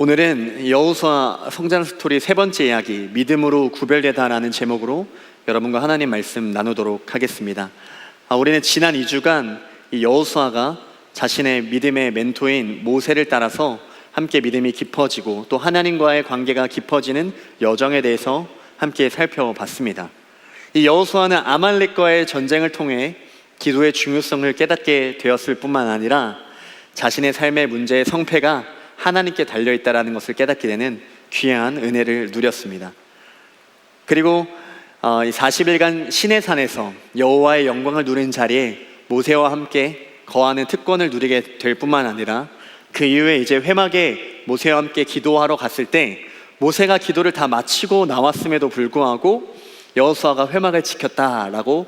오늘은 여호수아 성장 스토리 세 번째 이야기, 믿음으로 구별되다라는 제목으로 여러분과 하나님 말씀 나누도록 하겠습니다. 우리는 지난 2주간 이 여호수아가 자신의 믿음의 멘토인 모세를 따라서 함께 믿음이 깊어지고 또 하나님과의 관계가 깊어지는 여정에 대해서 함께 살펴봤습니다. 이 여호수아는 아말렉과의 전쟁을 통해 기도의 중요성을 깨닫게 되었을 뿐만 아니라 자신의 삶의 문제의 성패가 하나님께 달려있다는 것을 깨닫게 되는 귀한 은혜를 누렸습니다. 그리고 40일간 시내산에서 여호와의 영광을 누린 자리에 모세와 함께 거하는 특권을 누리게 될 뿐만 아니라 그 이후에 이제 회막에 모세와 함께 기도하러 갔을 때 모세가 기도를 다 마치고 나왔음에도 불구하고 여호수아가 회막을 지켰다라고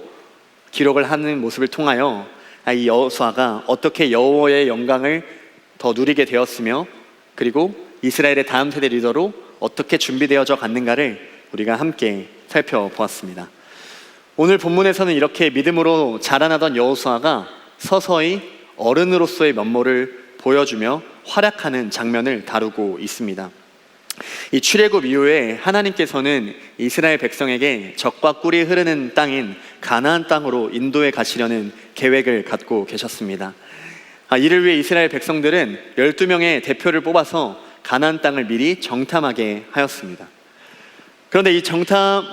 기록을 하는 모습을 통하여 이 여호수아가 어떻게 여호와의 영광을 더 누리게 되었으며 그리고 이스라엘의 다음 세대 리더로 어떻게 준비되어져 갔는가를 우리가 함께 살펴보았습니다. 오늘 본문에서는 이렇게 믿음으로 자라나던 여호수아가 서서히 어른으로서의 면모를 보여주며 활약하는 장면을 다루고 있습니다. 이 출애굽 이후에 하나님께서는 이스라엘 백성에게 젖과 꿀이 흐르는 땅인 가나안 땅으로 인도해 가시려는 계획을 갖고 계셨습니다. 이를 위해 이스라엘 백성들은 12명의 대표를 뽑아서 가나안 땅을 미리 정탐하게 하였습니다. 그런데 이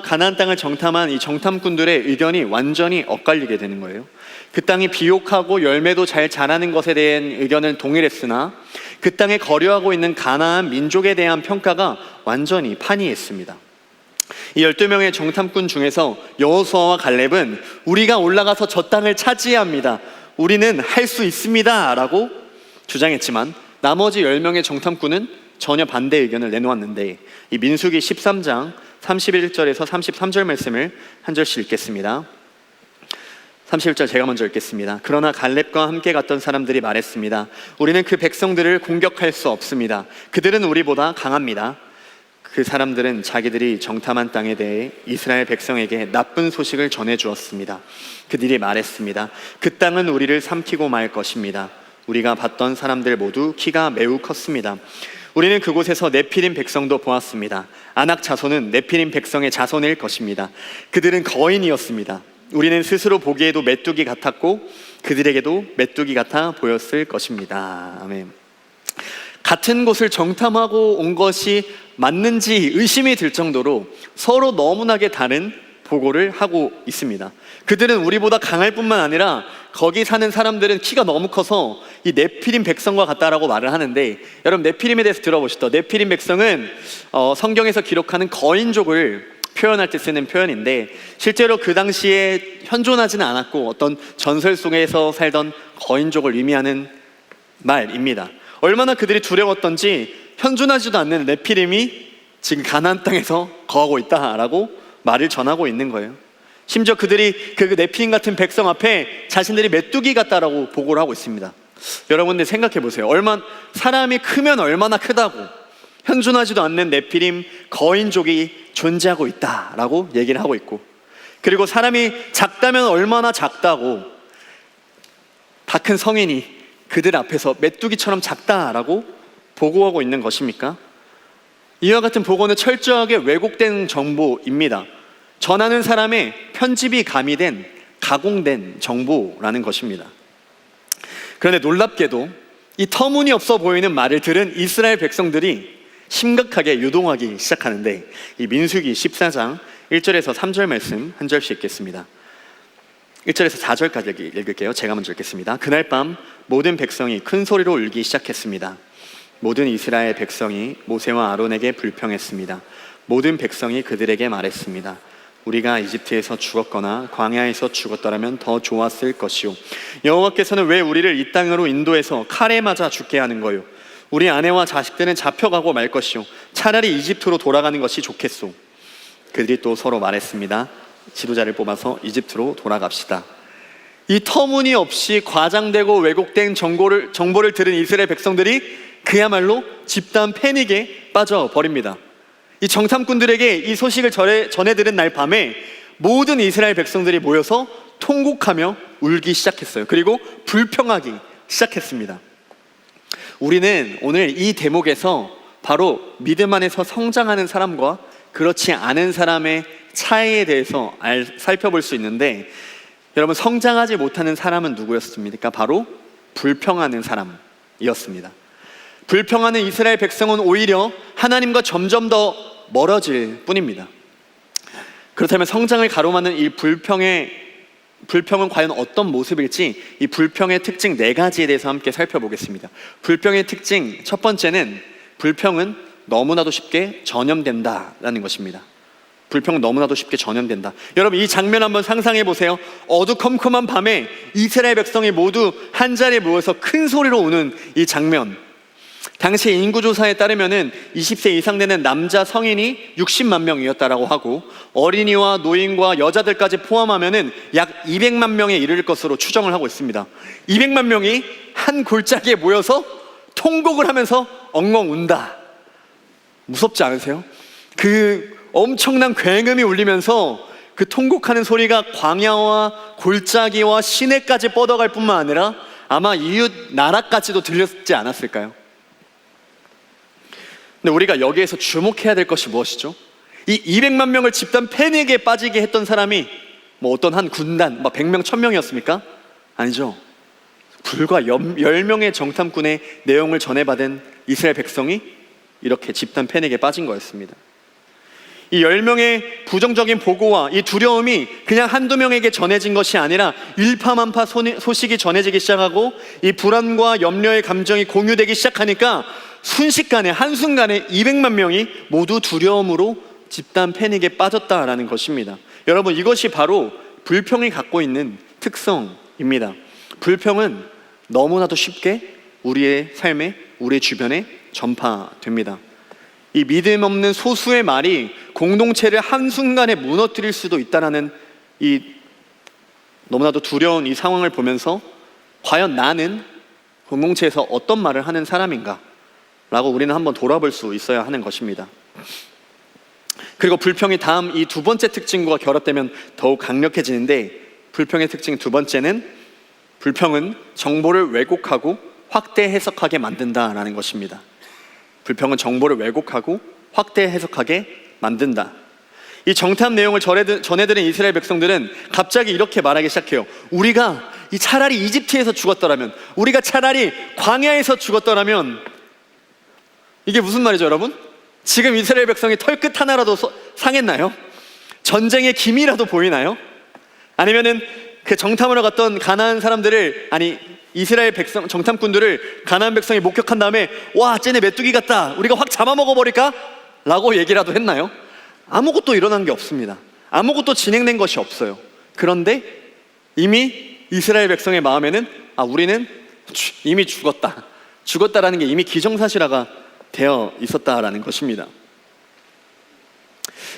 가나안 땅을 정탐한 이 정탐꾼들의 의견이 완전히 엇갈리게 되는 거예요. 그 땅이 비옥하고 열매도 잘 자라는 것에 대한 의견은 동일했으나 그 땅에 거류하고 있는 가나안 민족에 대한 평가가 완전히 판이했습니다. 이 12명의 정탐꾼 중에서 여호수아와 갈렙은 우리가 올라가서 저 땅을 차지해야 합니다, 우리는 할 수 있습니다 라고 주장했지만 나머지 10명의 정탐꾼은 전혀 반대 의견을 내놓았는데 이 민수기 13장 31절에서 33절 말씀을 한 절씩 읽겠습니다. 31절 제가 먼저 읽겠습니다. 그러나 갈렙과 함께 갔던 사람들이 말했습니다. 우리는 그 백성들을 공격할 수 없습니다. 그들은 우리보다 강합니다. 그 사람들은 자기들이 정탐한 땅에 대해 이스라엘 백성에게 나쁜 소식을 전해주었습니다. 그들이 말했습니다. 그 땅은 우리를 삼키고 말 것입니다. 우리가 봤던 사람들 모두 키가 매우 컸습니다. 우리는 그곳에서 네피림 백성도 보았습니다. 아낙 자손은 네피림 백성의 자손일 것입니다. 그들은 거인이었습니다. 우리는 스스로 보기에도 메뚜기 같았고 그들에게도 메뚜기 같아 보였을 것입니다. 아멘. 같은 곳을 정탐하고 온 것이 맞는지 의심이 들 정도로 서로 너무나게 다른 보고를 하고 있습니다. 그들은 우리보다 강할 뿐만 아니라 거기 사는 사람들은 키가 너무 커서 이 네피림 백성과 같다라고 말을 하는데, 여러분 네피림에 대해서 들어보시죠. 네피림 백성은 성경에서 기록하는 거인족을 표현할 때 쓰는 표현인데 실제로 그 당시에 현존하지는 않았고 어떤 전설 속에서 살던 거인족을 의미하는 말입니다. 얼마나 그들이 두려웠던지 현존하지도 않는 네피림이 지금 가나안 땅에서 거하고 있다라고 말을 전하고 있는 거예요. 심지어 그들이 그 네피림 같은 백성 앞에 자신들이 메뚜기 같다라고 보고를 하고 있습니다. 여러분들 생각해 보세요. 사람이 크면 얼마나 크다고 현존하지도 않는 네피림 거인족이 존재하고 있다라고 얘기를 하고 있고, 그리고 사람이 작다면 얼마나 작다고 다 큰 성인이 그들 앞에서 메뚜기처럼 작다라고 보고하고 있는 것입니까? 이와 같은 보고는 철저하게 왜곡된 정보입니다. 전하는 사람의 편집이 가미된 가공된 정보라는 것입니다. 그런데 놀랍게도 이 터무니없어 보이는 말을 들은 이스라엘 백성들이 심각하게 유동하기 시작하는데 이 민수기 14장 1절에서 3절 말씀 한 절씩 읽겠습니다. 1절에서 4절까지 읽을게요. 제가 먼저 읽겠습니다. 그날 밤 모든 백성이 큰 소리로 울기 시작했습니다. 모든 이스라엘 백성이 모세와 아론에게 불평했습니다. 모든 백성이 그들에게 말했습니다. 우리가 이집트에서 죽었거나 광야에서 죽었더라면 더 좋았을 것이요, 여호와께서는 왜 우리를 이 땅으로 인도해서 칼에 맞아 죽게 하는 거요? 우리 아내와 자식들은 잡혀가고 말 것이요, 차라리 이집트로 돌아가는 것이 좋겠소. 그들이 또 서로 말했습니다. 지도자를 뽑아서 이집트로 돌아갑시다. 이 터무니없이 과장되고 왜곡된 정보를 들은 이스라엘 백성들이 그야말로 집단 패닉에 빠져버립니다. 이 정탐꾼들에게 이 소식을 전해들은 날 밤에 모든 이스라엘 백성들이 모여서 통곡하며 울기 시작했어요. 그리고 불평하기 시작했습니다. 우리는 오늘 이 대목에서 바로 믿음 안에서 성장하는 사람과 그렇지 않은 사람의 차이에 대해서 살펴볼 수 있는데, 여러분, 성장하지 못하는 사람은 누구였습니까? 바로 불평하는 사람이었습니다. 불평하는 이스라엘 백성은 오히려 하나님과 점점 더 멀어질 뿐입니다. 그렇다면 성장을 가로막는 이 불평은 과연 어떤 모습일지, 이 불평의 특징 4가지에 대해서 함께 살펴보겠습니다. 불평의 특징 첫 번째는, 불평은 너무나도 쉽게 전염된다라는 것입니다. 불평은 너무나도 쉽게 전염된다. 여러분, 이 장면 한번 상상해 보세요. 어두컴컴한 밤에 이스라엘 백성이 모두 한 자리에 모여서 큰 소리로 우는 이 장면. 당시 인구조사에 따르면 20세 이상 되는 남자 성인이 60만 명이었다라고 하고, 어린이와 노인과 여자들까지 포함하면 약 200만 명에 이를 것으로 추정을 하고 있습니다. 200만 명이 한 골짜기에 모여서 통곡을 하면서 엉엉 운다. 무섭지 않으세요? 그 엄청난 굉음이 울리면서 그 통곡하는 소리가 광야와 골짜기와 시내까지 뻗어갈 뿐만 아니라 아마 이웃 나라까지도 들렸지 않았을까요? 근데 우리가 여기에서 주목해야 될 것이 무엇이죠? 이 200만 명을 집단 패닉에 빠지게 했던 사람이 뭐 어떤 한 군단, 100명, 1000명이었습니까? 아니죠. 불과 10명의 정탐꾼의 내용을 전해받은 이스라엘 백성이 이렇게 집단 패닉에 빠진 거였습니다. 이 10명의 부정적인 보고와 이 두려움이 그냥 한두 명에게 전해진 것이 아니라 일파만파 소식이 전해지기 시작하고, 이 불안과 염려의 감정이 공유되기 시작하니까 순식간에, 한순간에 200만 명이 모두 두려움으로 집단 패닉에 빠졌다라는 것입니다. 여러분, 이것이 바로 불평이 갖고 있는 특성입니다. 불평은 너무나도 쉽게 우리의 삶에, 우리의 주변에 전파됩니다. 이 믿음 없는 소수의 말이 공동체를 한순간에 무너뜨릴 수도 있다는 이 너무나도 두려운 이 상황을 보면서, 과연 나는 공동체에서 어떤 말을 하는 사람인가? 라고 우리는 한번 돌아볼 수 있어야 하는 것입니다. 그리고 불평이 다음 이 두 번째 특징과 결합되면 더욱 강력해지는데, 불평의 특징 두 번째는, 불평은 정보를 왜곡하고 확대 해석하게 만든다라는 것입니다. 불평은 정보를 왜곡하고 확대 해석하게 만든다. 이 정탐 내용을 전해들은 이스라엘 백성들은 갑자기 이렇게 말하기 시작해요. 우리가 차라리 이집트에서 죽었더라면, 우리가 차라리 광야에서 죽었더라면. 이게 무슨 말이죠, 여러분? 지금 이스라엘 백성이 털끝 하나라도 상했나요? 전쟁의 기미라도 보이나요? 아니면은 그 정탐하러 갔던 가나안 사람들을, 이스라엘 백성 정탐꾼들을 가나안 백성이 목격한 다음에, 와, 쟤네 메뚜기 같다, 우리가 확 잡아먹어버릴까? 라고 얘기라도 했나요? 아무것도 일어난 게 없습니다. 아무것도 진행된 것이 없어요. 그런데 이미 이스라엘 백성의 마음에는, 우리는 이미 죽었다라는 게 이미 기정사실화가 되어 있었다라는 것입니다.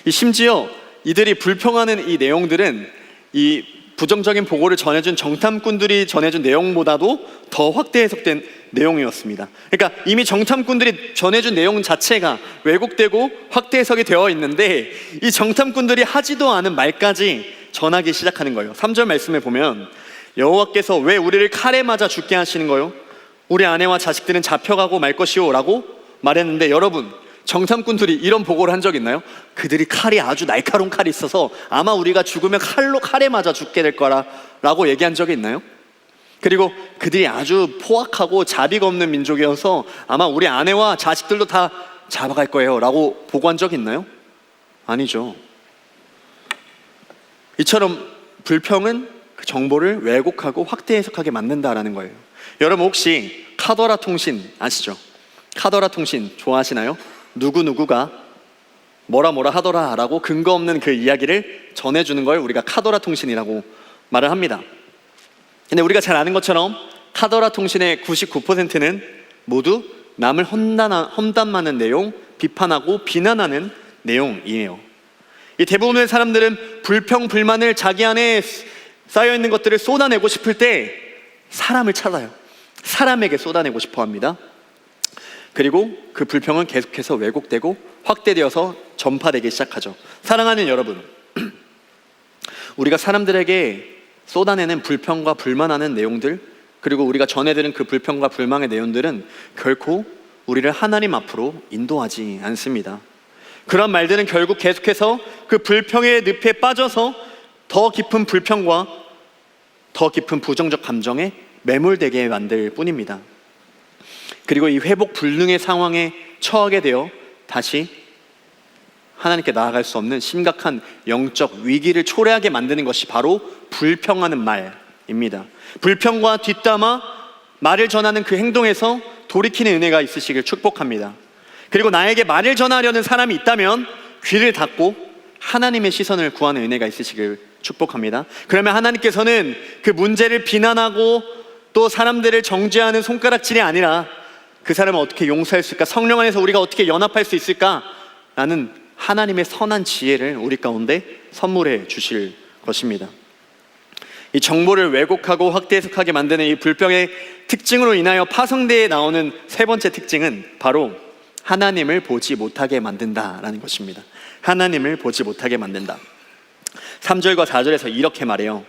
심지어 이들이 불평하는 이 내용들은 이 부정적인 보고를 전해준 정탐꾼들이 전해준 내용보다도 더 확대 해석된 내용이었습니다. 그러니까 이미 정탐꾼들이 전해준 내용 자체가 왜곡되고 확대 해석이 되어 있는데, 이 정탐꾼들이 하지도 않은 말까지 전하기 시작하는 거예요. 3절 말씀에 보면, 여호와께서 왜 우리를 칼에 맞아 죽게 하시는 거요? 우리 아내와 자식들은 잡혀가고 말 것이오 라고 말했는데, 여러분, 정탐꾼들이 이런 보고를 한 적 있나요? 그들이 칼이 아주 날카로운 칼이 있어서 아마 우리가 죽으면 칼에 맞아 죽게 될 거라 라고 얘기한 적이 있나요? 그리고 그들이 아주 포악하고 자비가 없는 민족이어서 아마 우리 아내와 자식들도 다 잡아갈 거예요 라고 보고한 적이 있나요? 아니죠. 이처럼 불평은 그 정보를 왜곡하고 확대 해석하게 만든다라는 거예요. 여러분, 혹시 카더라 통신 아시죠? 카더라 통신 좋아하시나요? 누구누구가 뭐라 하더라 라고 근거 없는 그 이야기를 전해주는 걸 우리가 카더라 통신이라고 말을 합니다. 근데 우리가 잘 아는 것처럼 카더라 통신의 99%는 모두 남을 험담하는 내용, 비판하고 비난하는 내용이에요. 이 대부분의 사람들은 불평, 불만을 자기 안에 쌓여있는 것들을 쏟아내고 싶을 때 사람을 찾아요. 사람에게 쏟아내고 싶어 합니다. 그리고 그 불평은 계속해서 왜곡되고 확대되어서 전파되기 시작하죠. 사랑하는 여러분, 우리가 사람들에게 쏟아내는 불평과 불만하는 내용들, 그리고 우리가 전해드린 그 불평과 불만의 내용들은 결코 우리를 하나님 앞으로 인도하지 않습니다. 그런 말들은 결국 계속해서 그 불평의 늪에 빠져서 더 깊은 불평과 더 깊은 부정적 감정에 매몰되게 만들 뿐입니다. 그리고 이 회복 불능의 상황에 처하게 되어 다시 하나님께 나아갈 수 없는 심각한 영적 위기를 초래하게 만드는 것이 바로 불평하는 말입니다. 불평과 뒷담화, 말을 전하는 그 행동에서 돌이키는 은혜가 있으시길 축복합니다. 그리고 나에게 말을 전하려는 사람이 있다면 귀를 닫고 하나님의 시선을 구하는 은혜가 있으시길 축복합니다. 그러면 하나님께서는 그 문제를 비난하고 또 사람들을 정죄하는 손가락질이 아니라 그 사람을 어떻게 용서할 수 있을까, 성령 안에서 우리가 어떻게 연합할 수 있을까 라는 하나님의 선한 지혜를 우리 가운데 선물해 주실 것입니다. 이 정보를 왜곡하고 확대 해석하게 만드는 이 불평의 특징으로 인하여 파성대에 나오는 세 번째 특징은 바로 하나님을 보지 못하게 만든다라는 것입니다. 하나님을 보지 못하게 만든다. 3절과 4절에서 이렇게 말해요.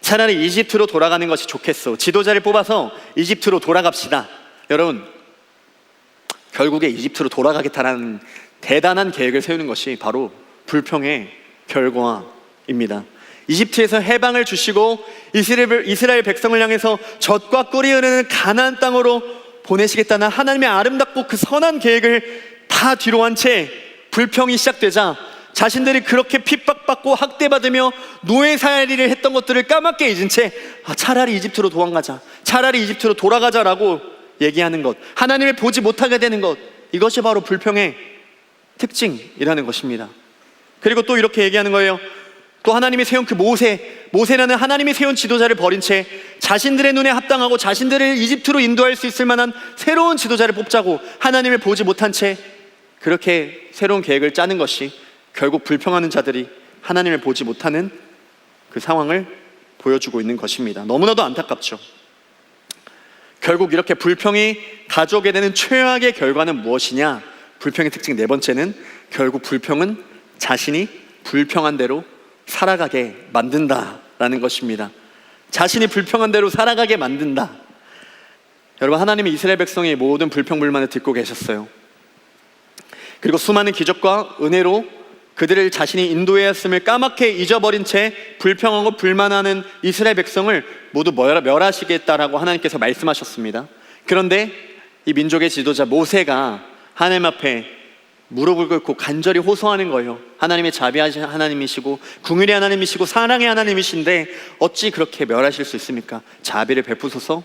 차라리 이집트로 돌아가는 것이 좋겠소. 지도자를 뽑아서 이집트로 돌아갑시다. 여러분, 결국에 이집트로 돌아가겠다라는 대단한 계획을 세우는 것이 바로 불평의 결과입니다. 이집트에서 해방을 주시고 이스라엘 백성을 향해서 젖과 꿀이 흐르는 가나안 땅으로 보내시겠다는 하나님의 아름답고 그 선한 계획을 다 뒤로 한 채 불평이 시작되자 자신들이 그렇게 핍박받고 학대받으며 노예살이를 했던 것들을 까맣게 잊은 채 차라리 이집트로 도망가자, 차라리 이집트로 돌아가자라고 얘기하는 것, 하나님을 보지 못하게 되는 것, 이것이 바로 불평의 특징이라는 것입니다. 그리고 또 이렇게 얘기하는 거예요. 또 하나님이 세운 그 모세라는 하나님이 세운 지도자를 버린 채 자신들의 눈에 합당하고 자신들을 이집트로 인도할 수 있을 만한 새로운 지도자를 뽑자고 하나님을 보지 못한 채 그렇게 새로운 계획을 짜는 것이 결국 불평하는 자들이 하나님을 보지 못하는 그 상황을 보여주고 있는 것입니다. 너무나도 안타깝죠. 결국 이렇게 불평이 가져오게 되는 최악의 결과는 무엇이냐? 불평의 특징 네 번째는 결국 불평은 자신이 불평한 대로 살아가게 만든다라는 것입니다. 자신이 불평한 대로 살아가게 만든다. 여러분, 하나님이 이스라엘 백성의 모든 불평 불만을 듣고 계셨어요. 그리고 수많은 기적과 은혜로 그들을 자신이 인도했음을 까맣게 잊어버린 채 불평하고 불만하는 이스라엘 백성을 모두 멸하시겠다라고 하나님께서 말씀하셨습니다. 그런데 이 민족의 지도자 모세가 하나님 앞에 무릎을 꿇고 간절히 호소하는 거예요. 하나님의 자비하신 하나님이시고 긍휼의 하나님이시고 사랑의 하나님이신데 어찌 그렇게 멸하실 수 있습니까? 자비를 베푸소서.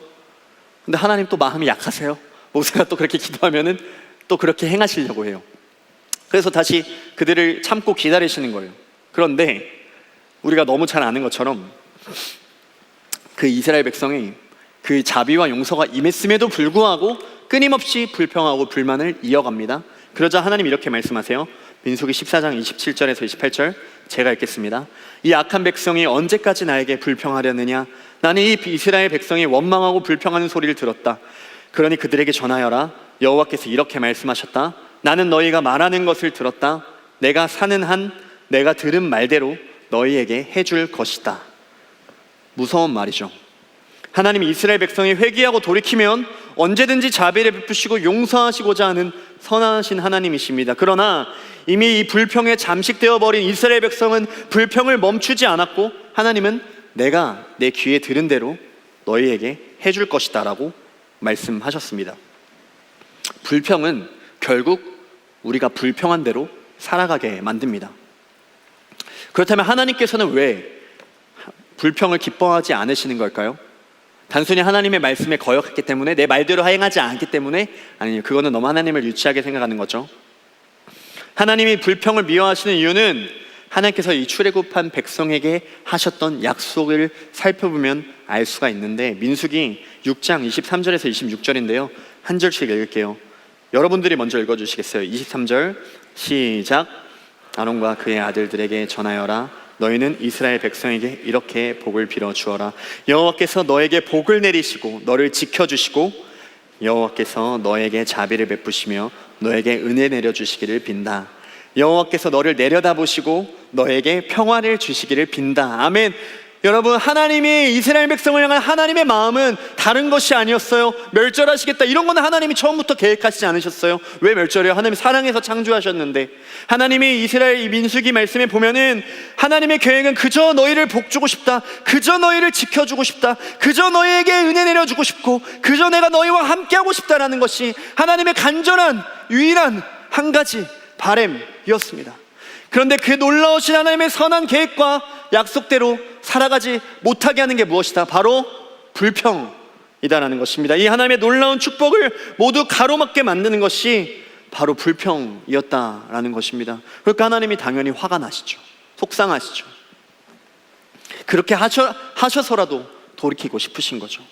근데 하나님 또 마음이 약하세요. 모세가 또 그렇게 기도하면은 또 그렇게 행하시려고 해요. 그래서 다시 그들을 참고 기다리시는 거예요. 그런데 우리가 너무 잘 아는 것처럼 그 이스라엘 백성이 그 자비와 용서가 임했음에도 불구하고 끊임없이 불평하고 불만을 이어갑니다. 그러자 하나님 이렇게 말씀하세요. 민수기 14장 27절에서 28절 제가 읽겠습니다. 이 악한 백성이 언제까지 나에게 불평하려느냐? 나는 이 이스라엘 백성이 원망하고 불평하는 소리를 들었다. 그러니 그들에게 전하여라. 여호와께서 이렇게 말씀하셨다. 나는 너희가 말하는 것을 들었다. 내가 사는 한 내가 들은 말대로 너희에게 해줄 것이다. 무서운 말이죠. 하나님이 이스라엘 백성이 회개하고 돌이키면 언제든지 자비를 베푸시고 용서하시고자 하는 선하신 하나님이십니다. 그러나 이미 이 불평에 잠식되어 버린 이스라엘 백성은 불평을 멈추지 않았고 하나님은 내가 내 귀에 들은 대로 너희에게 해줄 것이다 라고 말씀하셨습니다. 불평은 결국 우리가 불평한 대로 살아가게 만듭니다. 그렇다면 하나님께서는 왜 불평을 기뻐하지 않으시는 걸까요? 단순히 하나님의 말씀에 거역했기 때문에, 내 말대로 행하지 않기 때문에? 아니요, 그거는 너무 하나님을 유치하게 생각하는 거죠. 하나님이 불평을 미워하시는 이유는 하나님께서 이 출애굽한 백성에게 하셨던 약속을 살펴보면 알 수가 있는데, 민수기 6장 23절에서 26절인데요 한 절씩 읽을게요. 여러분들이 먼저 읽어주시겠어요? 23절 시작. 아론과 그의 아들들에게 전하여라. 너희는 이스라엘 백성에게 이렇게 복을 빌어 주어라. 여호와께서 너에게 복을 내리시고 너를 지켜주시고 여호와께서 너에게 자비를 베푸시며 너에게 은혜 내려주시기를 빈다. 여호와께서 너를 내려다보시고 너에게 평화를 주시기를 빈다. 아멘. 여러분, 하나님이 이스라엘 백성을 향한 하나님의 마음은 다른 것이 아니었어요. 멸절하시겠다 이런 거는 하나님이 처음부터 계획하시지 않으셨어요. 왜 멸절해요? 하나님 사랑해서 창조하셨는데. 하나님이 이스라엘 이 민수기 말씀에 보면은 하나님의 계획은 그저 너희를 복주고 싶다, 그저 너희를 지켜주고 싶다, 그저 너희에게 은혜 내려주고 싶고, 그저 내가 너희와 함께하고 싶다라는 것이 하나님의 간절한 유일한 한 가지 바램이었습니다. 그런데 그 놀라우신 하나님의 선한 계획과 약속대로 살아가지 못하게 하는 게 무엇이다? 바로 불평이다라는 것입니다. 이 하나님의 놀라운 축복을 모두 가로막게 만드는 것이 바로 불평이었다라는 것입니다. 그러니까 하나님이 당연히 화가 나시죠. 속상하시죠. 그렇게 하셔서라도 돌이키고 싶으신 거죠.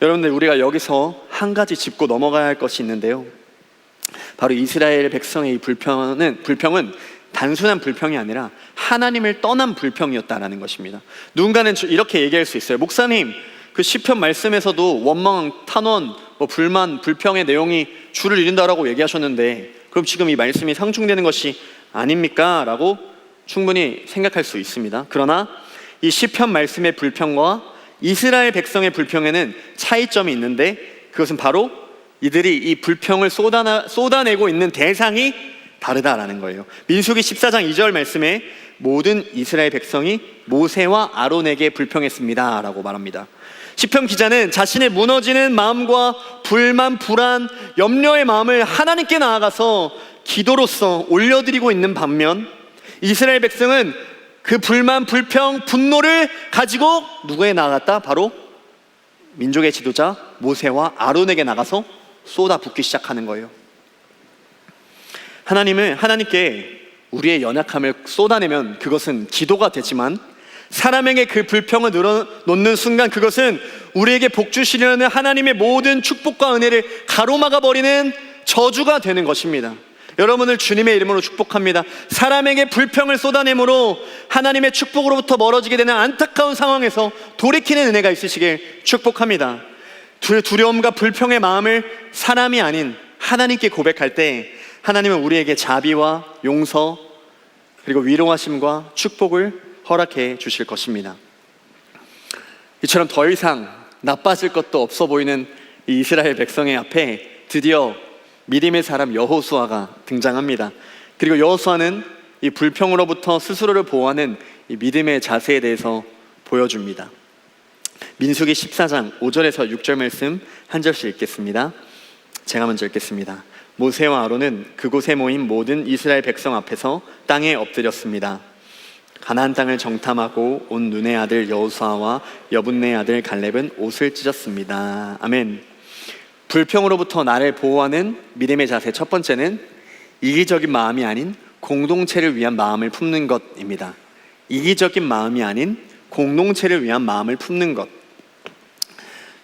여러분들, 우리가 여기서 한 가지 짚고 넘어가야 할 것이 있는데요, 바로 이스라엘 백성의 이 불평은 단순한 불평이 아니라 하나님을 떠난 불평이었다라는 것입니다. 누군가는 이렇게 얘기할 수 있어요. 목사님, 그 시편 말씀에서도 원망, 탄원, 불만, 불평의 내용이 주를 이룬다라고 얘기하셨는데 그럼 지금 이 말씀이 상충되는 것이 아닙니까? 라고 충분히 생각할 수 있습니다. 그러나 이 시편 말씀의 불평과 이스라엘 백성의 불평에는 차이점이 있는데, 그것은 바로 이들이 이 불평을 쏟아내고 있는 대상이 다르다라는 거예요. 민수기 14장 2절 말씀에 모든 이스라엘 백성이 모세와 아론에게 불평했습니다 라고 말합니다. 시편 기자는 자신의 무너지는 마음과 불만, 불안, 염려의 마음을 하나님께 나아가서 기도로서 올려드리고 있는 반면, 이스라엘 백성은 그 불만, 불평, 분노를 가지고 누구에 나아갔다? 바로 민족의 지도자 모세와 아론에게 나가서 쏟아붓기 시작하는 거예요. 하나님께 우리의 연약함을 쏟아내면 그것은 기도가 되지만, 사람에게 그 불평을 늘어놓는 순간 그것은 우리에게 복 주시려는 하나님의 모든 축복과 은혜를 가로막아 버리는 저주가 되는 것입니다. 여러분을 주님의 이름으로 축복합니다. 사람에게 불평을 쏟아내므로 하나님의 축복으로부터 멀어지게 되는 안타까운 상황에서 돌이키는 은혜가 있으시길 축복합니다. 두려움과 불평의 마음을 사람이 아닌 하나님께 고백할 때 하나님은 우리에게 자비와 용서, 그리고 위로하심과 축복을 허락해 주실 것입니다. 이처럼 더 이상 나빠질 것도 없어 보이는 이 이스라엘 백성의 앞에 드디어 믿음의 사람 여호수아가 등장합니다. 그리고 여호수아는 이 불평으로부터 스스로를 보호하는 이 믿음의 자세에 대해서 보여줍니다. 민수기 14장 5절에서 6절 말씀 한 절씩 읽겠습니다. 제가 먼저 읽겠습니다. 모세와 아론은 그곳에 모인 모든 이스라엘 백성 앞에서 땅에 엎드렸습니다. 가나안 땅을 정탐하고 온 눈의 아들 여호수아와 여분네의 아들 갈렙은 옷을 찢었습니다. 아멘. 불평으로부터 나를 보호하는 믿음의 자세, 첫 번째는 이기적인 마음이 아닌 공동체를 위한 마음을 품는 것입니다. 이기적인 마음이 아닌 공동체를 위한 마음을 품는 것.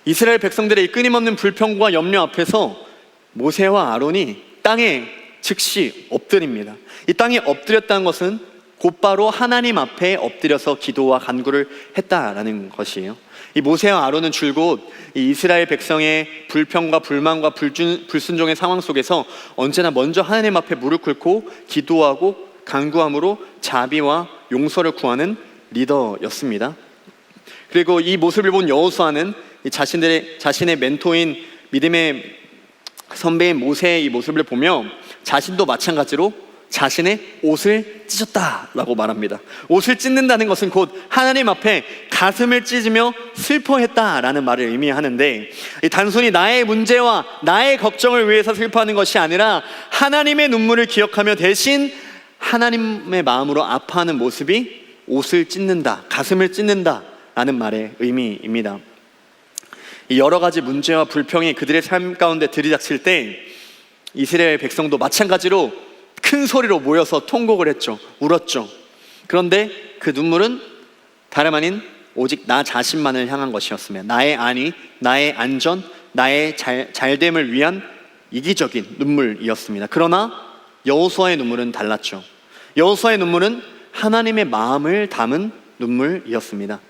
이스라엘 백성들의 이 끊임없는 불평과 염려 앞에서 모세와 아론이 땅에 즉시 엎드립니다. 이 땅에 엎드렸다는 것은 곧바로 하나님 앞에 엎드려서 기도와 간구를 했다라는 것이에요. 이 모세와 아론은 줄곧 이 이스라엘 백성의 불평과 불만과 불순종의 상황 속에서 언제나 먼저 하나님 앞에 무릎 꿇고 기도하고 간구함으로 자비와 용서를 구하는 리더였습니다. 그리고 이 모습을 본 여호수아는 자신의 멘토인 믿음의 선배인 모세의 이 모습을 보며 자신도 마찬가지로 자신의 옷을 찢었다라고 말합니다. 옷을 찢는다는 것은 곧 하나님 앞에 가슴을 찢으며 슬퍼했다라는 말을 의미하는데, 단순히 나의 문제와 나의 걱정을 위해서 슬퍼하는 것이 아니라 하나님의 눈물을 기억하며 대신 하나님의 마음으로 아파하는 모습이 옷을 찢는다, 가슴을 찢는다라는 말의 의미입니다. 이 여러 가지 문제와 불평이 그들의 삶 가운데 들이닥칠 때 이스라엘 백성도 마찬가지로 큰 소리로 모여서 통곡을 했죠. 울었죠. 그런데 그 눈물은 다름 아닌 오직 나 자신만을 향한 것이었으며, 나의 안위, 나의 안전, 나의 잘됨을 위한 이기적인 눈물이었습니다. 그러나 여호수아의 눈물은 달랐죠. 여호수아의 눈물은 하나님의 마음을 담은 눈물이었습니다.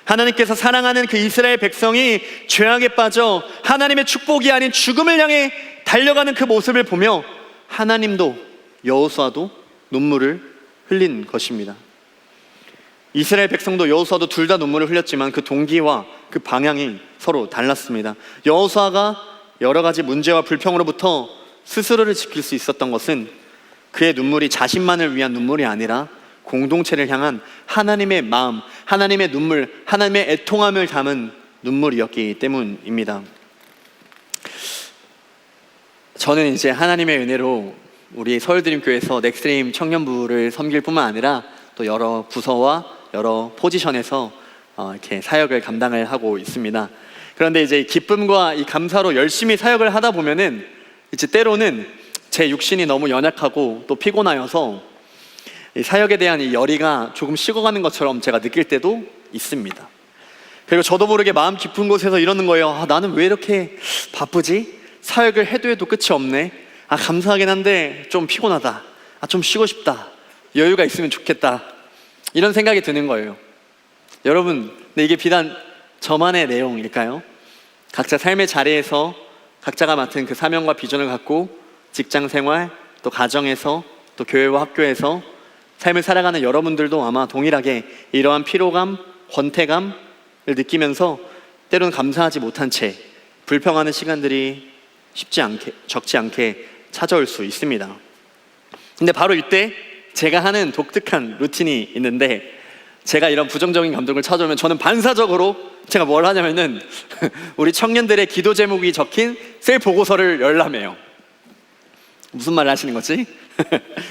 하나님께서 사랑하는 그 이스라엘 백성이 죄악에 빠져 하나님의 축복이 아닌 죽음을 향해 달려가는 그 모습을 보며 하나님도 여호수아도 눈물을 흘린 것입니다. 이스라엘 백성도 여호수아도 둘 다 눈물을 흘렸지만 그 동기와 그 방향이 서로 달랐습니다. 여호수아가 여러 가지 문제와 불평으로부터 스스로를 지킬 수 있었던 것은 그의 눈물이 자신만을 위한 눈물이 아니라 공동체를 향한 하나님의 마음, 하나님의 눈물, 하나님의 애통함을 담은 눈물이었기 때문입니다. 저는 이제 하나님의 은혜로 우리 서울드림교회에서 넥스트림 청년부를 섬길 뿐만 아니라 또 여러 부서와 여러 포지션에서 이렇게 사역을 감당을 하고 있습니다. 그런데 이제 기쁨과 이 감사로 열심히 사역을 하다 보면은 이제 때로는 제 육신이 너무 연약하고 또 피곤하여서 이 사역에 대한 이 열의가 조금 식어가는 것처럼 제가 느낄 때도 있습니다. 그리고 저도 모르게 마음 깊은 곳에서 이러는 거예요. 나는 왜 이렇게 바쁘지? 사역을 해도 끝이 없네. 감사하긴 한데 좀 피곤하다. 좀 쉬고 싶다. 여유가 있으면 좋겠다. 이런 생각이 드는 거예요. 여러분, 근데 이게 비단 저만의 내용일까요? 각자 삶의 자리에서 각자가 맡은 그 사명과 비전을 갖고 직장 생활, 또 가정에서, 또 교회와 학교에서 삶을 살아가는 여러분들도 아마 동일하게 이러한 피로감, 권태감을 느끼면서 때로는 감사하지 못한 채 불평하는 시간들이 적지 않게 찾아올 수 있습니다. 근데 바로 이때 제가 하는 독특한 루틴이 있는데, 제가 이런 부정적인 감정을 찾아오면 저는 반사적으로 제가 뭘 하냐면은 우리 청년들의 기도 제목이 적힌 셀 보고서를 열람해요. 무슨 말을 하시는 거지?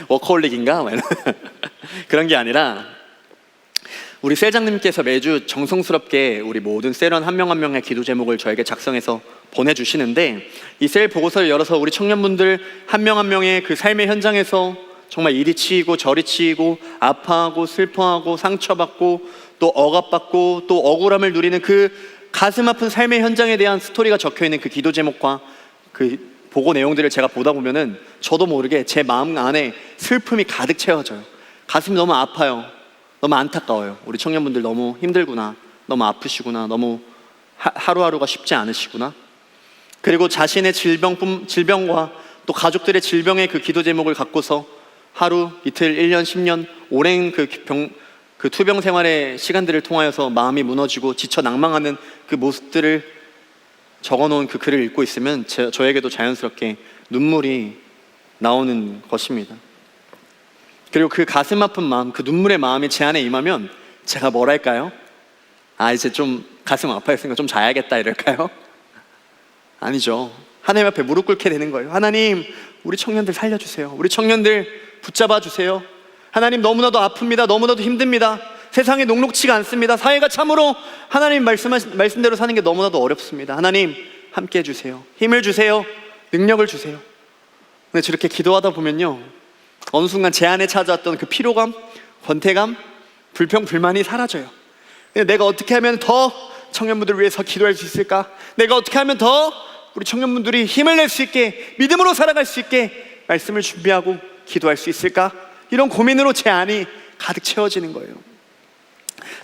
워커홀릭인가? 그런 게 아니라 우리 셀장님께서 매주 정성스럽게 우리 모든 셀원 한 명 한 명의 기도 제목을 저에게 작성해서 보내주시는데, 이 셀 보고서를 열어서 우리 청년분들 한 명 한 명의 그 삶의 현장에서 정말 이리 치이고 저리 치이고 아파하고 슬퍼하고 상처받고 또 억압받고 또 억울함을 누리는 그 가슴 아픈 삶의 현장에 대한 스토리가 적혀있는 그 기도 제목과 그 보고 내용들을 제가 보다 보면은 저도 모르게 제 마음 안에 슬픔이 가득 채워져요. 가슴이 너무 아파요. 너무 안타까워요. 우리 청년분들 너무 힘들구나, 너무 아프시구나, 너무 하루하루가 쉽지 않으시구나. 그리고 자신의 질병과 또 가족들의 질병의 그 기도 제목을 갖고서 하루, 이틀, 1년, 10년 오랜 그 투병 생활의 시간들을 통하여서 마음이 무너지고 지쳐 낭망하는 그 모습들을 적어놓은 그 글을 읽고 있으면 저에게도 자연스럽게 눈물이 나오는 것입니다. 그리고 그 가슴 아픈 마음, 그 눈물의 마음이 제 안에 임하면 제가 뭘 할까요? 이제 좀 가슴 아파했으니까 좀 자야겠다 이럴까요? 아니죠. 하나님 앞에 무릎 꿇게 되는 거예요. 하나님, 우리 청년들 살려주세요. 우리 청년들 붙잡아 주세요. 하나님, 너무나도 아픕니다. 너무나도 힘듭니다. 세상이 녹록치가 않습니다. 사회가 참으로 하나님 말씀대로 사는 게 너무나도 어렵습니다. 하나님, 함께 해주세요. 힘을 주세요. 능력을 주세요. 근데 저렇게 기도하다 보면요, 어느 순간 제 안에 찾아왔던 그 피로감, 권태감, 불평, 불만이 사라져요. 내가 어떻게 하면 더 청년분들을 위해서 기도할 수 있을까? 내가 어떻게 하면 더 우리 청년분들이 힘을 낼 수 있게, 믿음으로 살아갈 수 있게 말씀을 준비하고 기도할 수 있을까? 이런 고민으로 제 안이 가득 채워지는 거예요.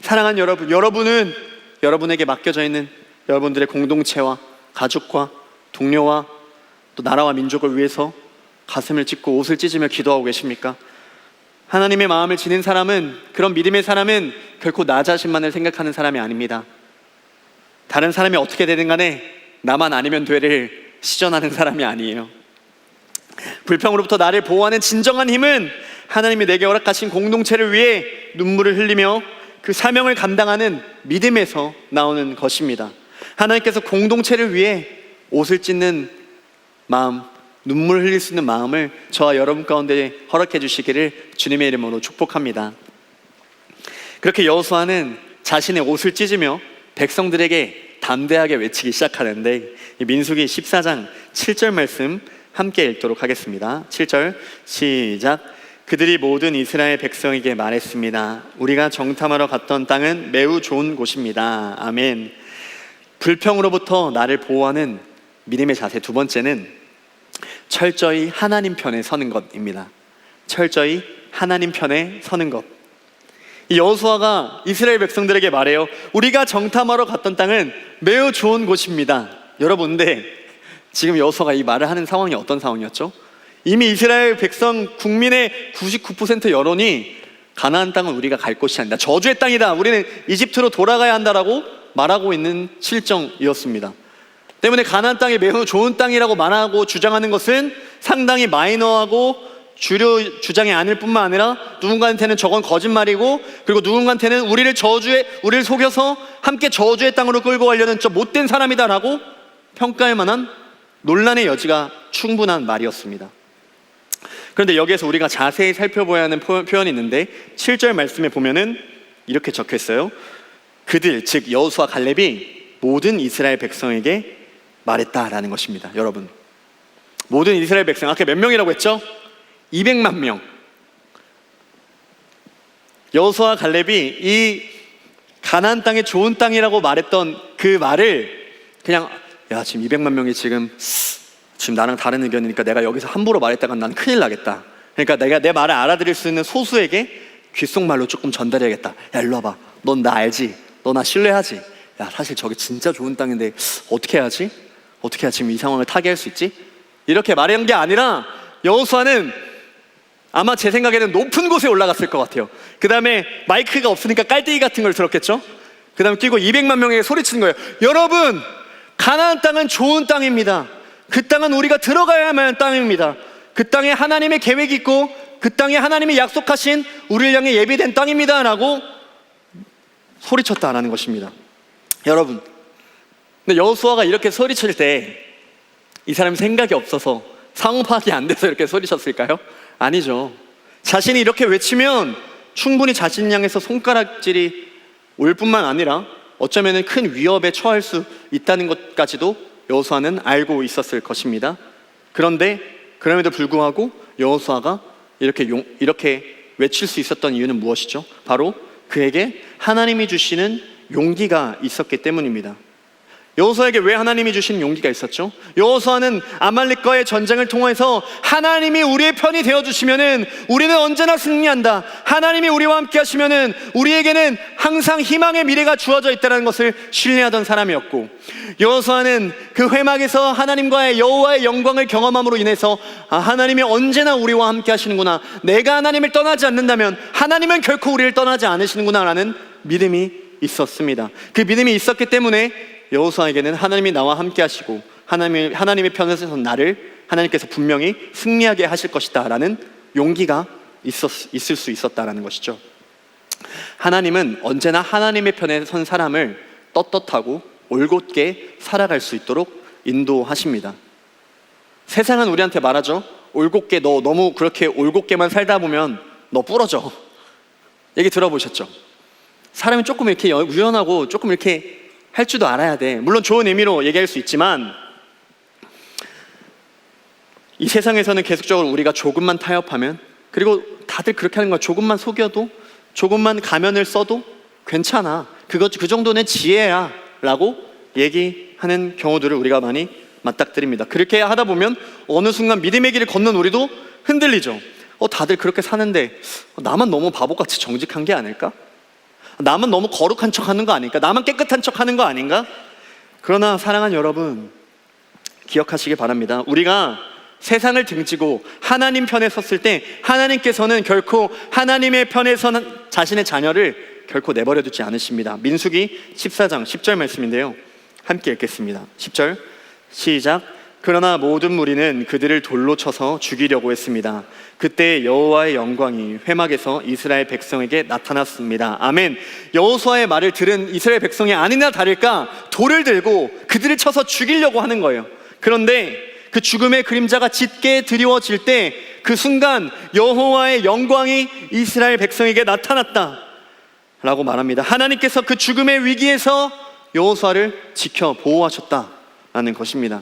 사랑하는 여러분, 여러분은 여러분에게 맡겨져 있는 여러분들의 공동체와 가족과 동료와 또 나라와 민족을 위해서 가슴을 찢고 옷을 찢으며 기도하고 계십니까? 하나님의 마음을 지닌 사람은, 그런 믿음의 사람은 결코 나 자신만을 생각하는 사람이 아닙니다. 다른 사람이 어떻게 되든 간에 나만 아니면 되를 시전하는 사람이 아니에요. 불평으로부터 나를 보호하는 진정한 힘은 하나님이 내게 허락하신 공동체를 위해 눈물을 흘리며 그 사명을 감당하는 믿음에서 나오는 것입니다. 하나님께서 공동체를 위해 옷을 찢는 마음, 눈물 흘릴 수 있는 마음을 저와 여러분 가운데 허락해 주시기를 주님의 이름으로 축복합니다. 그렇게 여호수아는 자신의 옷을 찢으며 백성들에게 담대하게 외치기 시작하는데, 민수기 14장 7절 말씀 함께 읽도록 하겠습니다. 7절 시작. 그들이 모든 이스라엘 백성에게 말했습니다. 우리가 정탐하러 갔던 땅은 매우 좋은 곳입니다. 아멘. 불평으로부터 나를 보호하는 믿음의 자세 두 번째는 철저히 하나님 편에 서는 것입니다. 철저히 하나님 편에 서는 것. 이 여호수아가 이스라엘 백성들에게 말해요. 우리가 정탐하러 갔던 땅은 매우 좋은 곳입니다. 여러분, 근데 지금 여호수아가 이 말을 하는 상황이 어떤 상황이었죠? 이미 이스라엘 백성 국민의 99% 여론이 가나안 땅은 우리가 갈 곳이 아니다. 저주의 땅이다. 우리는 이집트로 돌아가야 한다라고 말하고 있는 실정이었습니다. 때문에 가나안 땅이 매우 좋은 땅이라고 말하고 주장하는 것은 상당히 마이너하고 주류 주장이 아닐 뿐만 아니라 누군가한테는 저건 거짓말이고, 그리고 누군가한테는 우리를 속여서 함께 저주의 땅으로 끌고 가려는 저 못된 사람이다라고 평가할 만한 논란의 여지가 충분한 말이었습니다. 그런데 여기에서 우리가 자세히 살펴봐야 하는 표현이 있는데 7절 말씀에 보면은 이렇게 적혀 있어요. 그들, 즉 여호수아 갈렙이 모든 이스라엘 백성에게 말했다라는 것입니다. 여러분, 모든 이스라엘 백성, 아까 몇 명이라고 했죠? 200만 명. 여호수아 갈렙이 이 가나안 땅이 좋은 땅이라고 말했던 그 말을 그냥, 야, 지금 200만 명이 지금 나랑 다른 의견이니까 내가 여기서 함부로 말했다간 난 큰일 나겠다. 그러니까 내가 내 말을 알아들을 수 있는 소수에게 귓속말로 조금 전달해야겠다. 야, 일로 와봐. 넌 나 알지? 너 나 신뢰하지? 야, 사실 저기 진짜 좋은 땅인데 어떻게 해야지? 어떻게 해야 지금 이 상황을 타개할 수 있지? 이렇게 말한 게 아니라 여호수아는 아마 제 생각에는 높은 곳에 올라갔을 것 같아요. 그 다음에 마이크가 없으니까 깔때기 같은 걸 들었겠죠? 그 다음에 끼고 200만 명에게 소리치는 거예요. 여러분, 가나안 땅은 좋은 땅입니다. 그 땅은 우리가 들어가야만 하는 땅입니다. 그 땅에 하나님의 계획이 있고 그 땅에 하나님이 약속하신 우리를 향해 예비된 땅입니다 라고 소리쳤다라는 것입니다. 여러분, 근데 여호수아가 이렇게 소리칠 때 이 사람이 생각이 없어서 상호 파악이 안 돼서 이렇게 소리쳤을까요? 아니죠. 자신이 이렇게 외치면 충분히 자신 향해서 손가락질이 올 뿐만 아니라 어쩌면 큰 위협에 처할 수 있다는 것까지도 여호수아는 알고 있었을 것입니다. 그런데 그럼에도 불구하고 여호수아가 이렇게 외칠 수 있었던 이유는 무엇이죠? 바로 그에게 하나님이 주시는 용기가 있었기 때문입니다. 여호수아에게 왜 하나님이 주신 용기가 있었죠? 여호수아는 아말렉과의 전쟁을 통해서 하나님이 우리의 편이 되어주시면은 우리는 언제나 승리한다. 하나님이 우리와 함께 하시면은 우리에게는 항상 희망의 미래가 주어져 있다는 것을 신뢰하던 사람이었고, 여호수아는 그 회막에서 하나님과의 여호와의 영광을 경험함으로 인해서 하나님이 언제나 우리와 함께 하시는구나, 내가 하나님을 떠나지 않는다면 하나님은 결코 우리를 떠나지 않으시는구나 라는 믿음이 있었습니다. 그 믿음이 있었기 때문에 여호수아에게는 하나님이 나와 함께 하시고 하나님의 편에 서서 나를 하나님께서 분명히 승리하게 하실 것이다 라는 용기가 있을 수 있었다라는 것이죠. 하나님은 언제나 하나님의 편에 선 사람을 떳떳하고 올곧게 살아갈 수 있도록 인도하십니다. 세상은 우리한테 말하죠. 올곧게, 너 너무 그렇게 올곧게만 살다 보면 너 부러져. 얘기 들어보셨죠? 사람이 조금 이렇게 유연하고 조금 이렇게 할 줄도 알아야 돼. 물론 좋은 의미로 얘기할 수 있지만 이 세상에서는 계속적으로 우리가 조금만 타협하면, 그리고 다들 그렇게 하는 거야. 조금만 속여도, 조금만 가면을 써도 괜찮아. 그 정도는 지혜야 라고 얘기하는 경우들을 우리가 많이 맞닥뜨립니다. 그렇게 하다 보면 어느 순간 믿음의 길을 걷는 우리도 흔들리죠. 다들 그렇게 사는데 나만 너무 바보같이 정직한 게 아닐까? 나만 너무 거룩한 척 하는 거 아닐까? 나만 깨끗한 척 하는 거 아닌가? 그러나 사랑하는 여러분, 기억하시기 바랍니다. 우리가 세상을 등지고 하나님 편에 섰을 때 하나님께서는 결코 하나님의 편에 선 자신의 자녀를 결코 내버려 두지 않으십니다. 민수기 14장 10절 말씀인데요, 함께 읽겠습니다. 10절 시작. 그러나 모든 무리는 그들을 돌로 쳐서 죽이려고 했습니다. 그때 여호와의 영광이 회막에서 이스라엘 백성에게 나타났습니다. 아멘. 여호수아의 말을 들은 이스라엘 백성이 아니나 다를까 돌을 들고 그들을 쳐서 죽이려고 하는 거예요. 그런데 그 죽음의 그림자가 짙게 드리워질 때 그 순간 여호와의 영광이 이스라엘 백성에게 나타났다 라고 말합니다. 하나님께서 그 죽음의 위기에서 여호수아를 지켜 보호하셨다라는 것입니다.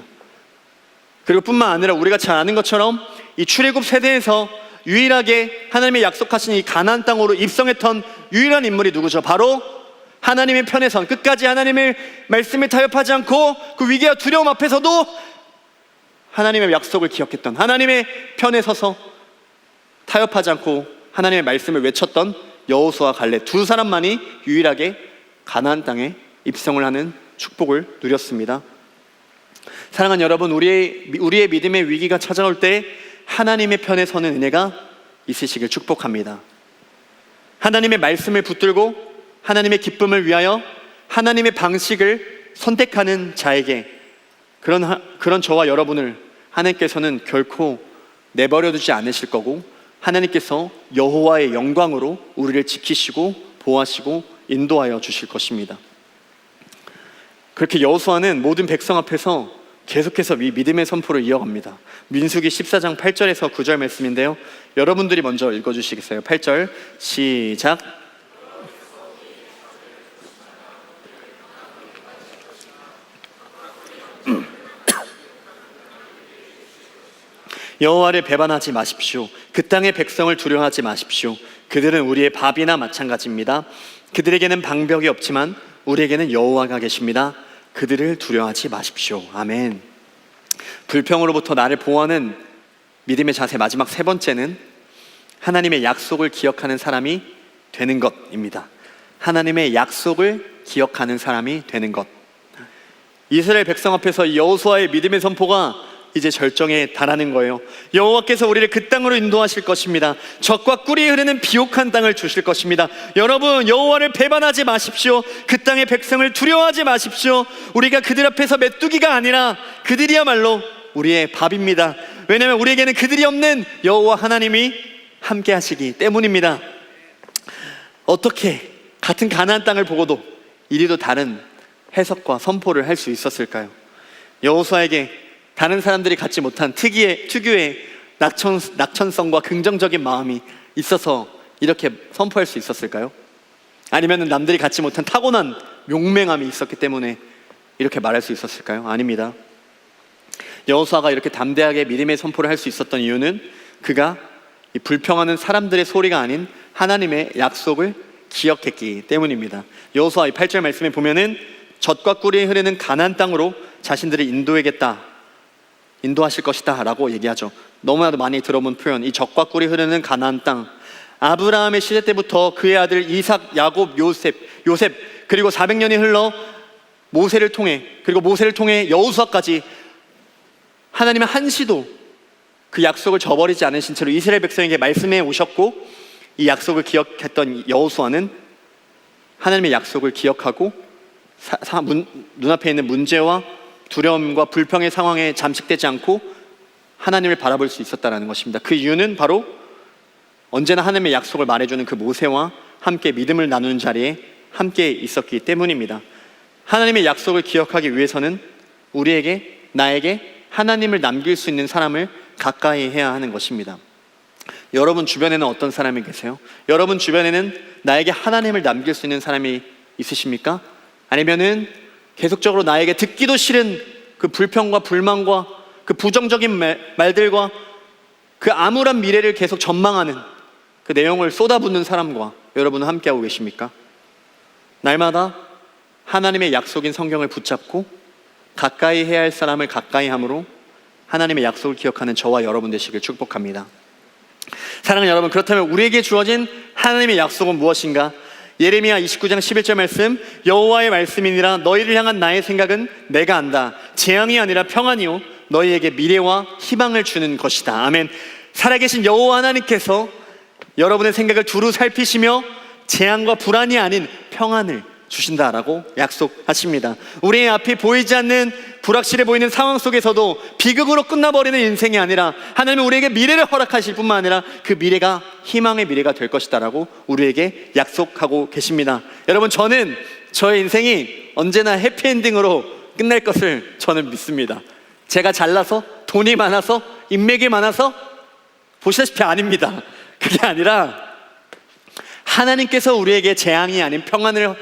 그리고 뿐만 아니라 우리가 잘 아는 것처럼 이 출애굽 세대에서 유일하게 하나님의 약속하신 이 가나안 땅으로 입성했던 유일한 인물이 누구죠? 바로 하나님의 편에 선, 끝까지 하나님의 말씀에 타협하지 않고 그 위기와 두려움 앞에서도 하나님의 약속을 기억했던, 하나님의 편에 서서 타협하지 않고 하나님의 말씀을 외쳤던 여호수아 갈렙 두 사람만이 유일하게 가나안 땅에 입성을 하는 축복을 누렸습니다. 사랑하는 여러분, 우리의 믿음의 위기가 찾아올 때 하나님의 편에 서는 은혜가 있으시길 축복합니다. 하나님의 말씀을 붙들고 하나님의 기쁨을 위하여 하나님의 방식을 선택하는 자에게, 그런 저와 여러분을 하나님께서는 결코 내버려두지 않으실 거고, 하나님께서 여호와의 영광으로 우리를 지키시고 보호하시고 인도하여 주실 것입니다. 그렇게 여호수아는 모든 백성 앞에서 계속해서 이 믿음의 선포를 이어갑니다. 민수기 14장 8절에서 9절 말씀인데요, 여러분들이 먼저 읽어주시겠어요? 8절 시작. 여호와를 배반하지 마십시오. 그 땅의 백성을 두려워하지 마십시오. 그들은 우리의 밥이나 마찬가지입니다. 그들에게는 방벽이 없지만 우리에게는 여호와가 계십니다. 그들을 두려워하지 마십시오. 아멘. 불평으로부터 나를 보호하는 믿음의 자세, 마지막 세 번째는 하나님의 약속을 기억하는 사람이 되는 것입니다. 하나님의 약속을 기억하는 사람이 되는 것. 이스라엘 백성 앞에서 여호수아의 믿음의 선포가 이제 절정에 달하는 거예요. 여호와께서 우리를 그 땅으로 인도하실 것입니다. 젖과 꿀이 흐르는 비옥한 땅을 주실 것입니다. 여러분, 여호와를 배반하지 마십시오. 그 땅의 백성을 두려워하지 마십시오. 우리가 그들 앞에서 메뚜기가 아니라 그들이야말로 우리의 밥입니다. 왜냐하면 우리에게는 그들이 없는 여호와 하나님이 함께 하시기 때문입니다. 어떻게 같은 가나안 땅을 보고도 이리도 다른 해석과 선포를 할 수 있었을까요? 여호수아에게 다른 사람들이 갖지 못한 특유의 낙천성과 긍정적인 마음이 있어서 이렇게 선포할 수 있었을까요? 아니면 남들이 갖지 못한 타고난 용맹함이 있었기 때문에 이렇게 말할 수 있었을까요? 아닙니다. 여호수아가 이렇게 담대하게 믿음의 선포를 할 수 있었던 이유는 그가 이 불평하는 사람들의 소리가 아닌 하나님의 약속을 기억했기 때문입니다. 여호수아 8절 말씀에 보면은 젖과 꿀이 흐르는 가나안 땅으로 자신들을 인도하실 것이다 라고 얘기하죠. 너무나도 많이 들어본 표현, 이 젖과 꿀이 흐르는 가나안 땅. 아브라함의 시대 때부터 그의 아들 이삭, 야곱, 요셉 그리고 400년이 흘러 모세를 통해 여호수아까지 하나님의 한시도 그 약속을 저버리지 않으신 채로 이스라엘 백성에게 말씀해 오셨고, 이 약속을 기억했던 여호수아는 하나님의 약속을 기억하고 눈앞에 있는 문제와 두려움과 불평의 상황에 잠식되지 않고 하나님을 바라볼 수 있었다는 것입니다. 그 이유는 바로 언제나 하나님의 약속을 말해주는 그 모세와 함께 믿음을 나누는 자리에 함께 있었기 때문입니다. 하나님의 약속을 기억하기 위해서는 나에게 하나님을 남길 수 있는 사람을 가까이 해야 하는 것입니다. 여러분 주변에는 어떤 사람이 계세요? 여러분 주변에는 나에게 하나님을 남길 수 있는 사람이 있으십니까? 아니면은 계속적으로 나에게 듣기도 싫은 그 불평과 불만과 그 부정적인 말들과 그 암울한 미래를 계속 전망하는 그 내용을 쏟아붓는 사람과 여러분은 함께하고 계십니까? 날마다 하나님의 약속인 성경을 붙잡고 가까이 해야 할 사람을 가까이 함으로 하나님의 약속을 기억하는 저와 여러분 되시길 축복합니다. 사랑하는 여러분, 그렇다면 우리에게 주어진 하나님의 약속은 무엇인가? 예레미야 29장 11절 말씀, 여호와의 말씀이니라 너희를 향한 나의 생각은 내가 안다. 재앙이 아니라 평안이요 너희에게 미래와 희망을 주는 것이다. 아멘. 살아계신 여호와 하나님께서 여러분의 생각을 두루 살피시며 재앙과 불안이 아닌 평안을 주신다라고 약속하십니다. 우리의 앞이 보이지 않는 불확실해 보이는 상황 속에서도 비극으로 끝나버리는 인생이 아니라 하나님은 우리에게 미래를 허락하실 뿐만 아니라 그 미래가 희망의 미래가 될 것이다 라고 우리에게 약속하고 계십니다. 여러분, 저는 저의 인생이 언제나 해피엔딩으로 끝날 것을 저는 믿습니다. 제가 잘나서 돈이 많아서 인맥이 많아서 보시다시피 아닙니다. 그게 아니라 하나님께서 우리에게 재앙이 아닌 평안을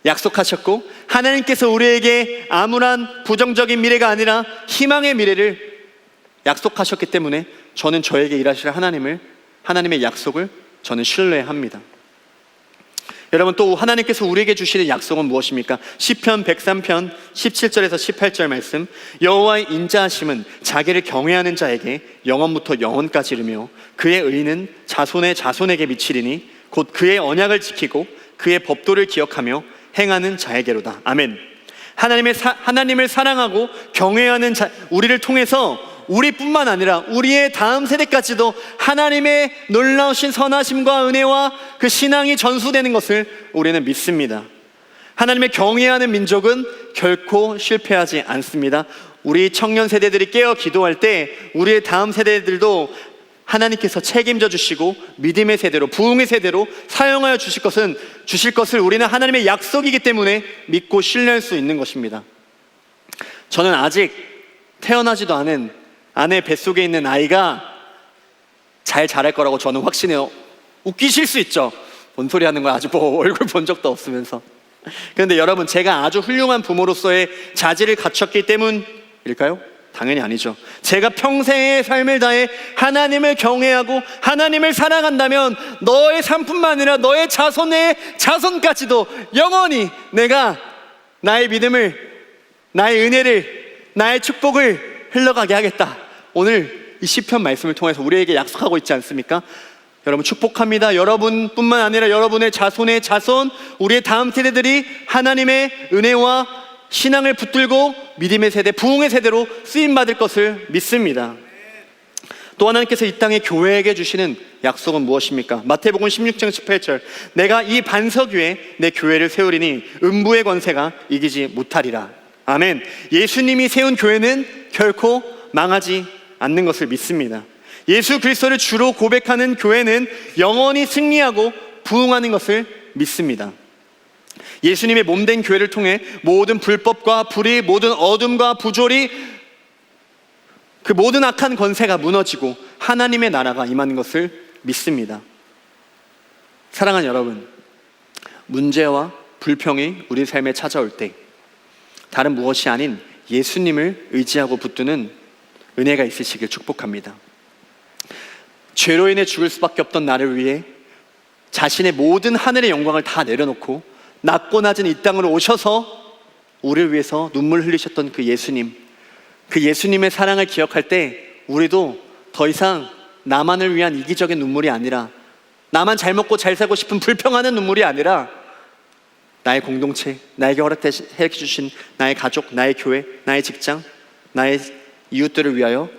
약속하셨고, 하나님께서 우리에게 암울한 부정적인 미래가 아니라 희망의 미래를 약속하셨기 때문에 저는 저에게 일하실 하나님의 약속을 저는 신뢰합니다. 여러분, 또 하나님께서 우리에게 주시는 약속은 무엇입니까? 시편 103편 17절에서 18절 말씀, 여호와의 인자하심은 자기를 경외하는 자에게 영원부터 영원까지 이르며 그의 의는 자손의 자손에게 미치리니 곧 그의 언약을 지키고 그의 법도를 기억하며 행하는 자에게로다. 아멘. 하나님을 사랑하고 경외하는 우리를 통해서 우리뿐만 아니라 우리의 다음 세대까지도 하나님의 놀라우신 선하심과 은혜와 그 신앙이 전수되는 것을 우리는 믿습니다. 하나님의 경외하는 민족은 결코 실패하지 않습니다. 우리 청년 세대들이 깨어 기도할 때 우리의 다음 세대들도 하나님께서 책임져 주시고 믿음의 세대로, 부흥의 세대로 사용하여 주실 것을 우리는 하나님의 약속이기 때문에 믿고 신뢰할 수 있는 것입니다. 저는 아직 태어나지도 않은 아내 뱃속에 있는 아이가 잘 자랄 거라고 저는 확신해요. 웃기실 수 있죠. 뭔 소리 하는 거야, 아직 뭐 얼굴 본 적도 없으면서. 그런데 여러분, 제가 아주 훌륭한 부모로서의 자질을 갖췄기 때문일까요? 당연히 아니죠. 제가 평생의 삶을 다해 하나님을 경외하고 하나님을 사랑한다면 너의 삶뿐만 아니라 너의 자손의 자손까지도 영원히 내가 나의 믿음을, 나의 은혜를, 나의 축복을 흘러가게 하겠다. 오늘 이 시편 말씀을 통해서 우리에게 약속하고 있지 않습니까? 여러분, 축복합니다. 여러분뿐만 아니라 여러분의 자손의 자손, 우리의 다음 세대들이 하나님의 은혜와 신앙을 붙들고 믿음의 세대, 부흥의 세대로 쓰임받을 것을 믿습니다. 또 하나님께서 이 땅에 교회에게 주시는 약속은 무엇입니까? 마태복음 16장 18절, 내가 이 반석 위에 내 교회를 세우리니 음부의 권세가 이기지 못하리라. 아멘. 예수님이 세운 교회는 결코 망하지 않는 것을 믿습니다. 예수 그리스도를 주로 고백하는 교회는 영원히 승리하고 부흥하는 것을 믿습니다. 예수님의 몸된 교회를 통해 모든 불법과 불의, 모든 어둠과 부조리, 그 모든 악한 권세가 무너지고 하나님의 나라가 임하는 것을 믿습니다. 사랑하는 여러분, 문제와 불평이 우리 삶에 찾아올 때 다른 무엇이 아닌 예수님을 의지하고 붙드는 은혜가 있으시길 축복합니다. 죄로 인해 죽을 수밖에 없던 나를 위해 자신의 모든 하늘의 영광을 다 내려놓고 낮고 낮은 이 땅으로 오셔서 우리를 위해서 눈물 흘리셨던 그 예수님, 그 예수님의 사랑을 기억할 때 우리도 더 이상 나만을 위한 이기적인 눈물이 아니라, 나만 잘 먹고 잘 살고 싶은 불평하는 눈물이 아니라, 나의 공동체, 나에게 허락해 주신 나의 가족, 나의 교회, 나의 직장, 나의 이웃들을 위하여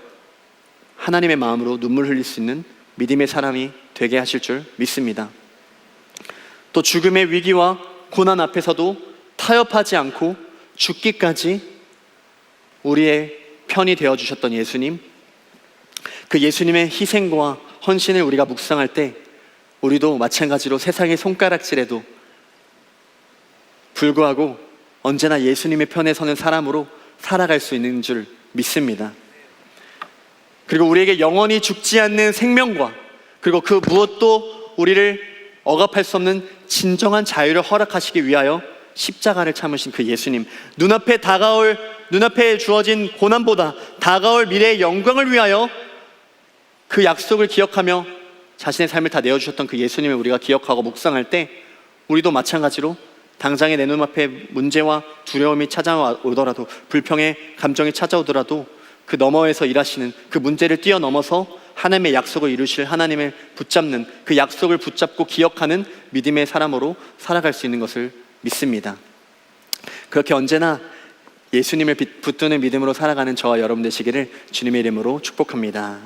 하나님의 마음으로 눈물 흘릴 수 있는 믿음의 사람이 되게 하실 줄 믿습니다. 또 죽음의 위기와 고난 앞에서도 타협하지 않고 죽기까지 우리의 편이 되어주셨던 예수님, 그 예수님의 희생과 헌신을 우리가 묵상할 때 우리도 마찬가지로 세상의 손가락질에도 불구하고 언제나 예수님의 편에 서는 사람으로 살아갈 수 있는 줄 믿습니다. 그리고 우리에게 영원히 죽지 않는 생명과, 그리고 그 무엇도 우리를 억압할 수 없는 진정한 자유를 허락하시기 위하여 십자가를 참으신 그 예수님, 눈앞에 주어진 고난보다 다가올 미래의 영광을 위하여 그 약속을 기억하며 자신의 삶을 다 내어주셨던 그 예수님을 우리가 기억하고 묵상할 때 우리도 마찬가지로 당장의 내 눈앞에 문제와 두려움이 찾아오더라도, 불평의 감정이 찾아오더라도 그 너머에서 일하시는, 그 문제를 뛰어넘어서 하나님의 약속을 이루실 하나님을 붙잡는, 그 약속을 붙잡고 기억하는 믿음의 사람으로 살아갈 수 있는 것을 믿습니다. 그렇게 언제나 예수님을 붙드는 믿음으로 살아가는 저와 여러분 되시기를 주님의 이름으로 축복합니다.